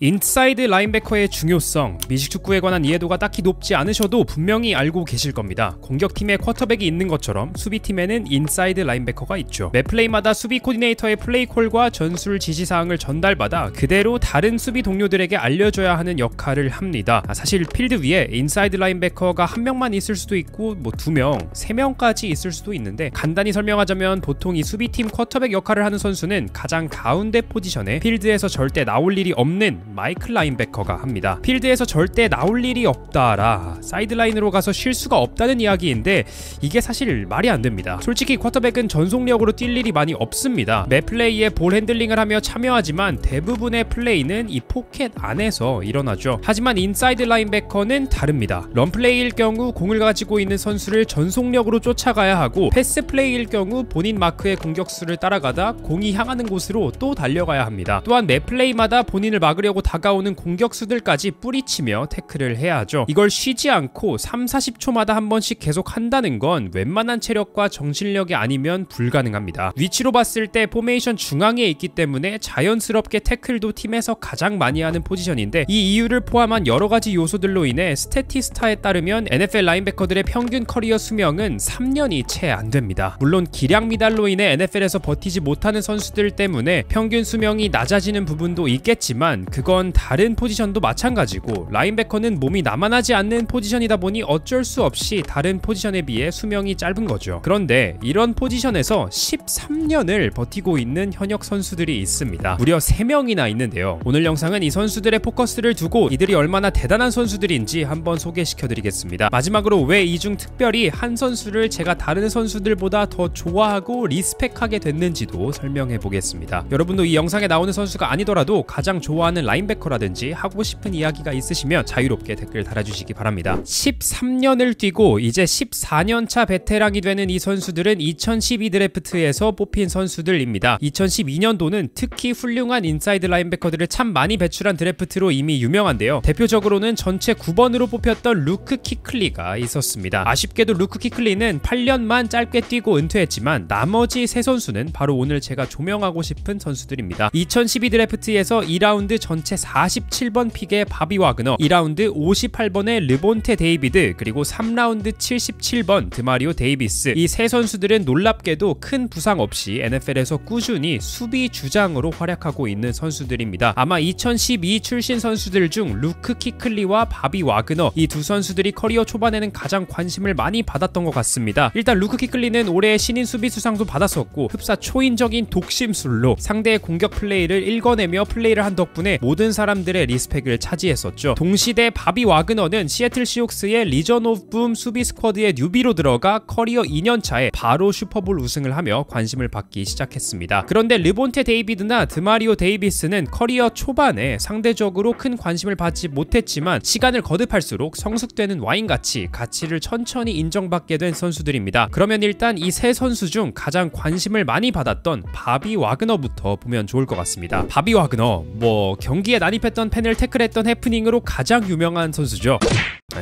인사이드 라인베커의 중요성, 미식축구에 관한 이해도가 딱히 높지 않으셔도 분명히 알고 계실 겁니다. 공격팀에 쿼터백이 있는 것처럼 수비팀에는 인사이드 라인베커가 있죠. 매 플레이마다 수비 코디네이터의 플레이콜과 전술 지시사항을 전달받아 그대로 다른 수비 동료들에게 알려줘야 하는 역할을 합니다. 사실 필드 위에 인사이드 라인베커가 한 명만 있을 수도 있고 두 명, 세 명까지 있을 수도 있는데, 간단히 설명하자면 보통 이 수비팀 쿼터백 역할을 하는 선수는 가장 가운데 포지션에 필드에서 절대 나올 일이 없는 마이클 라인베커가 합니다. 필드에서 절대 나올 일이 없다라 사이드라인으로 가서 쉴 수가 없다는 이야기인데, 이게 사실 말이 안 됩니다. 솔직히 쿼터백은 전속력으로 뛸 일이 많이 없습니다. 매 플레이에 볼 핸들링을 하며 참여하지만 대부분의 플레이는 이 포켓 안에서 일어나죠. 하지만 인사이드 라인베커는 다릅니다. 런 플레이일 경우 공을 가지고 있는 선수를 전속력으로 쫓아가야 하고, 패스 플레이일 경우 본인 마크의 공격수를 따라가다 공이 향하는 곳으로 또 달려가야 합니다. 또한 매 플레이마다 본인을 막으려고 다가오는 공격수들까지 뿌리치며 태클을 해야 하죠. 이걸 쉬지 않고 3-40초마다 한 번씩 계속 한다는 건 웬만한 체력과 정신력이 아니면 불가능합니다. 위치로 봤을 때 포메이션 중앙에 있기 때문에 자연스럽게 태클도 팀에서 가장 많이 하는 포지션인데, 이 이유를 포함한 여러가지 요소들로 인해 스태티스타에 따르면 NFL 라인베커들의 평균 커리어 수명은 3년이 채 안 됩니다. 물론 기량 미달로 인해 NFL에서 버티지 못하는 선수들 때문에 평균 수명이 낮아지는 부분도 있겠지만, 그건 다른 포지션도 마찬가지고 라인베커는 몸이 남아나지 않는 포지션이다 보니 어쩔 수 없이 다른 포지션에 비해 수명이 짧은 거죠. 그런데 이런 포지션에서 13년을 버티고 있는 현역 선수들이 있습니다. 무려 3명이나 있는데요. 오늘 영상은 이 선수들의 포커스를 두고 이들이 얼마나 대단한 선수들인지 한번 소개시켜드리겠습니다. 마지막으로 왜 이 중 특별히 한 선수를 제가 다른 선수들보다 더 좋아하고 리스펙하게 됐는지도 설명해보겠습니다. 여러분도 이 영상에 나오는 선수가 아니더라도 가장 좋아하는 라인베커라든지 하고 싶은 이야기가 있으시면 자유롭게 댓글 달아주시기 바랍니다. 13년을 뛰고 이제 14년차 베테랑이 되는 이 선수들은 2012 드래프트에서 뽑힌 선수들입니다. 2012년도는 특히 훌륭한 인사이드 라인베커들을 참 많이 배출한 드래프트로 이미 유명한데요. 대표적으로는 전체 9번으로 뽑혔던 루크 키클리가 있었습니다. 아쉽게도 루크 키클리는 8년만 짧게 뛰고 은퇴했지만, 나머지 세 선수는 바로 오늘 제가 조명하고 싶은 선수들입니다. 2012 드래프트에서 2라운드 전체 47번 픽의 바비 와그너, 2라운드 58번의 르본테 데이비드, 그리고 3라운드 77번 드마리오 데이비스. 이 세 선수들은 놀랍게도 큰 부상 없이 NFL에서 꾸준히 수비 주장으로 활약하고 있는 선수들입니다. 아마 2012 출신 선수들 중 루크 키클리와 바비 와그너, 이 두 선수들이 커리어 초반에는 가장 관심을 많이 받았던 것 같습니다. 일단 루크 키클리는 올해 신인 수비수상도 받았었고, 흡사 초인적인 독심술로 상대의 공격 플레이를 읽어내며 플레이를 한 덕분에 모든 사람들의 리스펙을 차지했었죠. 동시대 바비 와그너는 시애틀 시옥스의 리전 오브 붐 수비 스쿼드의 뉴비로 들어가 커리어 2년차에 바로 슈퍼볼 우승을 하며 관심을 받기 시작했습니다. 그런데 르본테 데이비드나 드마리오 데이비스는 커리어 초반에 상대적으로 큰 관심을 받지 못했지만, 시간을 거듭할수록 성숙되는 와인같이 가치를 천천히 인정받게 된 선수들입니다. 그러면 일단 이 세 선수 중 가장 관심을 많이 받았던 바비 와그너부터 보면 좋을 것 같습니다. 바비 와그너, 경기에 난입했던 팬을 태클했던 해프닝으로 가장 유명한 선수죠.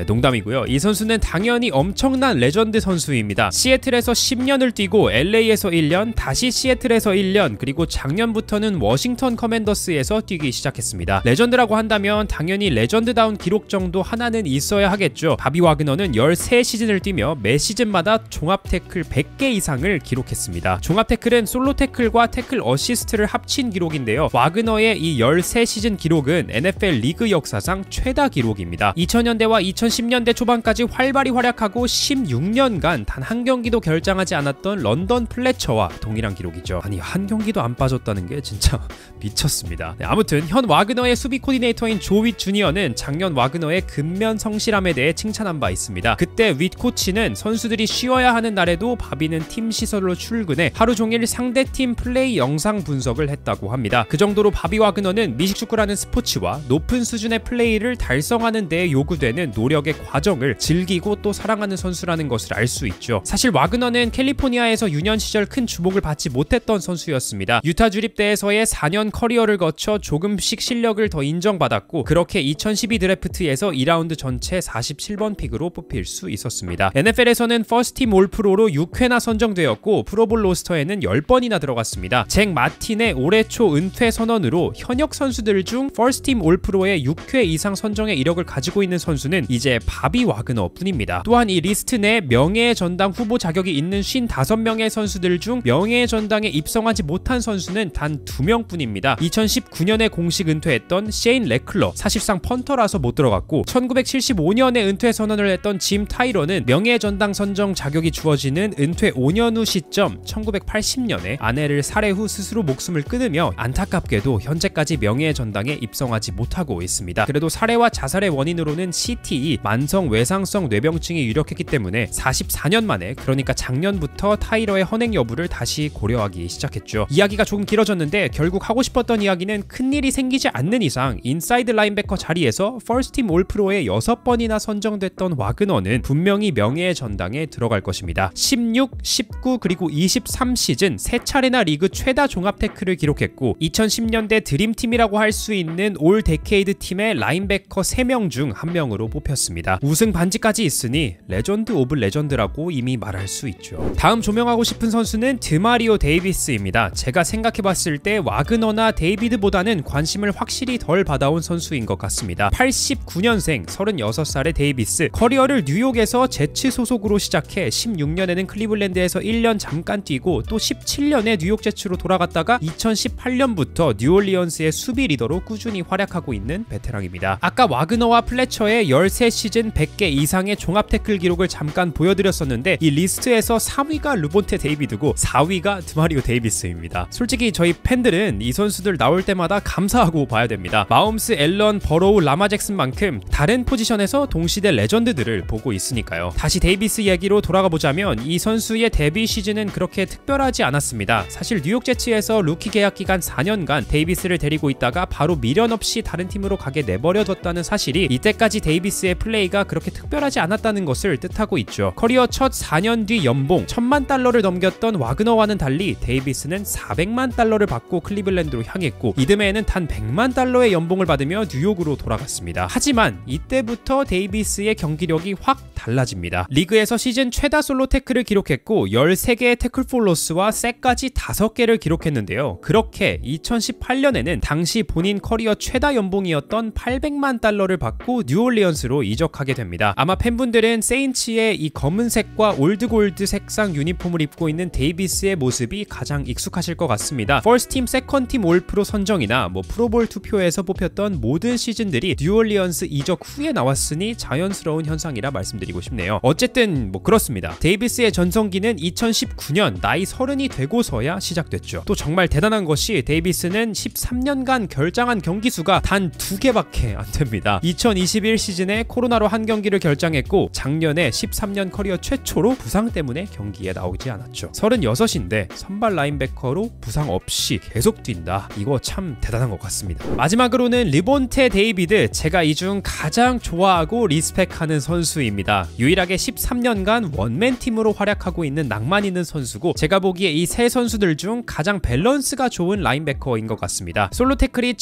농담이고요. 이 선수는 당연히 엄청난 레전드 선수입니다. 시애틀에서 10년을 뛰고 LA에서 1년, 다시 시애틀에서 1년, 그리고 작년부터는 워싱턴 커맨더스에서 뛰기 시작했습니다. 레전드라고 한다면 당연히 레전드다운 기록 정도 하나는 있어야 하겠죠. 바비 와그너는 13시즌을 뛰며 매 시즌마다 종합 태클 100개 이상을 기록했습니다. 종합 태클은 솔로 태클과 태클 어시스트를 합친 기록인데요. 와그너의 이 13시즌 기록은 NFL 리그 역사상 최다 기록입니다. 2000년대와 2010년대 초반까지 활발히 활약하고 16년간 단 한 경기도 결장하지 않았던 런던 플래처와 동일한 기록이죠. 아니, 한 경기도 안 빠졌다는 게 진짜 미쳤습니다. 아무튼 현 와그너의 수비 코디네이터인 조 윗 주니어는 작년 와그너의 근면 성실함에 대해 칭찬한 바 있습니다. 그때 윗 코치는 선수들이 쉬어야 하는 날에도 바비는 팀 시설로 출근해 하루 종일 상대팀 플레이 영상 분석을 했다고 합니다. 그 정도로 바비 와그너는 미식축구라는 스포츠와 높은 수준의 플레이를 달성하는 데 요구되는 노력 노력의 과정을 즐기고 또 사랑하는 선수라는 것을 알 수 있죠. 사실 와그너는 캘리포니아에서 유년 시절 큰 주목을 받지 못했던 선수였습니다. 유타 주립대에서의 4년 커리어를 거쳐 조금씩 실력을 더 인정받았고 그렇게 2012 드래프트에서 2라운드 전체 47번 픽으로 뽑힐 수 있었습니다. NFL에서는 퍼스트팀 올프로로 6회나 선정되었고 프로볼 로스터에는 10번이나 들어갔습니다. 잭 마틴의 올해 초 은퇴 선언으로 현역 선수들 중 퍼스트팀 올프로의 6회 이상 선정의 이력을 가지고 있는 선수는 이제 바비 와그너 뿐입니다. 또한 이 리스트 내 명예의 전당 후보 자격이 있는 55명의 선수들 중 명예의 전당에 입성하지 못한 선수는 단 2명 뿐입니다. 2019년에 공식 은퇴했던 셰인 레클러, 사실상 펀터라서 못 들어갔고 1975년에 은퇴 선언을 했던 짐 타이러는 명예의 전당 선정 자격이 주어지는 은퇴 5년 후 시점 1980년에 아내를 살해 후 스스로 목숨을 끊으며 안타깝게도 현재까지 명예의 전당에 입성하지 못하고 있습니다. 그래도 살해와 자살의 원인으로는 CTE, 만성 외상성 뇌병증이 유력했기 때문에 44년 만에, 그러니까 작년부터 타이러의 헌행 여부를 다시 고려하기 시작했죠. 이야기가 조금 길어졌는데 결국 하고 싶었던 이야기는 큰일이 생기지 않는 이상 인사이드 라인베커 자리에서 퍼스트팀 올프로에 6번이나 선정됐던 와그너는 분명히 명예의 전당에 들어갈 것입니다. 16, 19 그리고 23 시즌 3차례나 리그 최다 종합 태클을 기록했고 2010년대 드림팀이라고 할 수 있는 올 데케이드 팀의 라인베커 3명 중 1명으로 뽑혔습니다. 우승 반지까지 있으니 레전드 오브 레전드라고 이미 말할 수 있죠. 다음 조명하고 싶은 선수는 드마리오 데이비스입니다. 제가 생각해봤을 때 와그너나 데이비드보다는 관심을 확실히 덜 받아온 선수인 것 같습니다. 89년생 36살의 데이비스, 커리어를 뉴욕에서 제츠 소속으로 시작해 16년에는 클리블랜드에서 1년 잠깐 뛰고 또 17년에 뉴욕 제츠로 돌아갔다가 2018년부터 뉴올리언스의 수비 리더로 꾸준히 활약하고 있는 베테랑입니다. 아까 와그너와 플래처의 13시즌 100개 이상의 종합 태클 기록을 잠깐 보여드렸었는데 이 리스트에서 3위가 르본테 데이비드고 4위가 드마리오 데이비스입니다. 솔직히 저희 팬들은 이 선수들 나올 때마다 감사하고 봐야 됩니다. 마홈스, 앨런, 버로우, 라마 잭슨만큼 다른 포지션에서 동시대 레전드들을 보고 있으니까요. 다시 데이비스 이야기로 돌아가 보자면 이 선수의 데뷔 시즌은 그렇게 특별하지 않았습니다. 사실 뉴욕 제츠에서 루키 계약 기간 4년간 데이비스를 데리고 있다가 바로 미련 없이 다른 팀으로 가게 내버려뒀다는 사실이 이때까지 데이비스의 플레이가 그렇게 특별하지 않았다는 것을 뜻하고 있죠. 커리어 첫 4년 뒤 연봉 1000만 달러를 넘겼던 와그너와는 달리 데이비스는 400만 달러를 받고 클리블랜드로 향했고 이듬해에는 단 100만 달러의 연봉을 받으며 뉴욕으로 돌아갔습니다. 하지만 이때부터 데이비스의 경기력이 확 달라집니다. 리그에서 시즌 최다 솔로 태클을 기록했고 13개의 태클 폴 로스와 섹까지 5개를 기록했는데요. 그렇게 2018년에는 당시 본인 커리어 최다 연봉이었던 800만 달러를 받고 뉴올리언스로 이적하게 됩니다. 아마 팬분들은 세인츠의 이 검은색과 올드골드 색상 유니폼을 입고 있는 데이비스의 모습이 가장 익숙하실 것 같습니다. 퍼스트팀, 세컨팀 올프로 선정이나 프로볼 투표에서 뽑혔던 모든 시즌들이 뉴올리언스 이적 후에 나왔으니 자연스러운 현상이라 말씀드리고 싶네요. 어쨌든 그렇습니다. 데이비스의 전성기는 2019년 나이 30이 되고서야 시작됐죠. 또 정말 대단한 것이 데이비스는 13년간 결장한 경기 수가 단 2개밖에 안 됩니다. 2021 시즌에 코로나로 한 경기를 결장했고 작년에 13년 커리어 최초로 부상 때문에 경기에 나오지 않았죠. 36인데 선발 라인베커로 부상 없이 계속 뛴다. 이거 참 대단한 것 같습니다. 마지막으로는 르본테 데이비드, 제가 이 중 가장 좋아하고 리스펙하는 선수입니다. 유일하게 13년간 원맨 팀으로 활약하고 있는 낭만 있는 선수고 제가 보기에 이 세 선수들 중 가장 밸런스가 좋은 라인베커인 것 같습니다. 솔로 태클이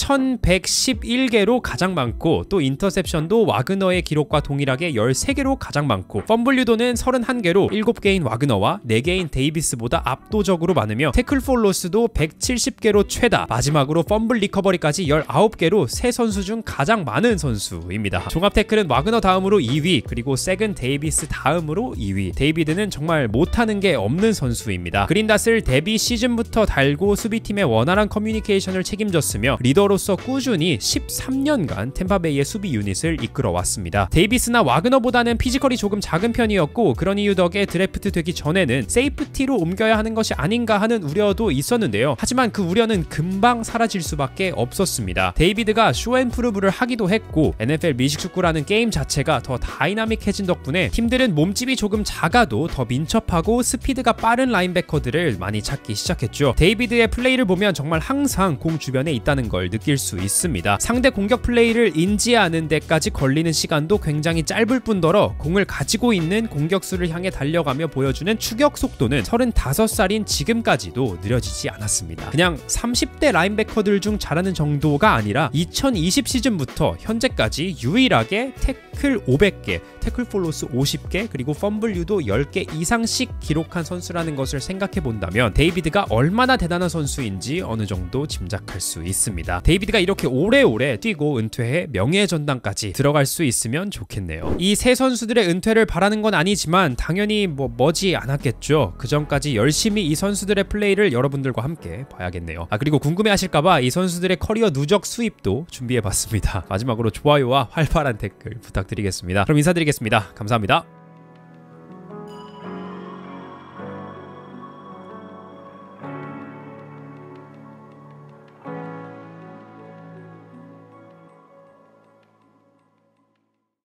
1111개로 가장 많고 또 인터셉션도 와그너의 기록과 동일하게 13개로 가장 많고 펌블 유도는 31개로 7개인 와그너와 4개인 데이비스보다 압도적으로 많으며 태클 폴 로스도 170개로 최다, 마지막으로 펌블 리커버리까지 19개로 세 선수 중 가장 많은 선수입니다. 종합 태클은 와그너 다음으로 2위, 그리고 섹은 데이비스 다음으로 2위. 데이비드는 정말 못하는 게 없는 선수입니다. 그린닷을 데뷔 시즌부터 달고 수비팀의 원활한 커뮤니케이션을 책임졌으며 리더로서 꾸준히 13년간 템파베이의 수비 유닛을 이끌어왔습니다. 데이비스나 와그너보다는 피지컬이 조금 작은 편이었고 그런 이유 덕에 드래프트 되기 전에는 세이프티로 옮겨야 하는 것이 아닌가 하는 우려도 있었는데요. 하지만 그 우려는 금방 사라질 수밖에 없었습니다. 데이비드가 쇼앤프루브를 하기도 했고 NFL 미식축구라는 게임 자체가 더 다이나믹해진 덕분에 팀들은 몸집이 조금 작아도 더 민첩하고 스피드가 빠른 라인베커들을 많이 찾기 시작했죠. 데이비드의 플레이를 보면 정말 항상 공 주변에 있다는 걸 느낄 수 있습니다. 상대 공격 플레이를 인지하는 데까지 걸리는 시간 기간도 굉장히 짧을 뿐더러 공을 가지고 있는 공격수를 향해 달려가며 보여주는 추격 속도는 35살인 지금까지도 느려지지 않았습니다. 그냥 30대 라인베커들 중 잘하는 정도가 아니라 2020 시즌부터 현재까지 유일하게 태클 500개, 태클 폴로스 50개, 그리고 펌블 유도 10개 이상씩 기록한 선수라는 것을 생각해 본다면 데이비드가 얼마나 대단한 선수인지 어느 정도 짐작할 수 있습니다. 데이비드가 이렇게 오래오래 뛰고 은퇴해 명예의 전당까지 들어갈 수 있으면 좋겠네요. 이 세 선수들의 은퇴를 바라는 건 아니지만 당연히 머지 않았겠죠. 그 전까지 열심히 이 선수들의 플레이를 여러분들과 함께 봐야겠네요. 그리고 궁금해하실까봐 이 선수들의 커리어 누적 수입도 준비해봤습니다. 마지막으로 좋아요와 활발한 댓글 부탁드리겠습니다. 그럼 인사드리겠습니다. 감사합니다.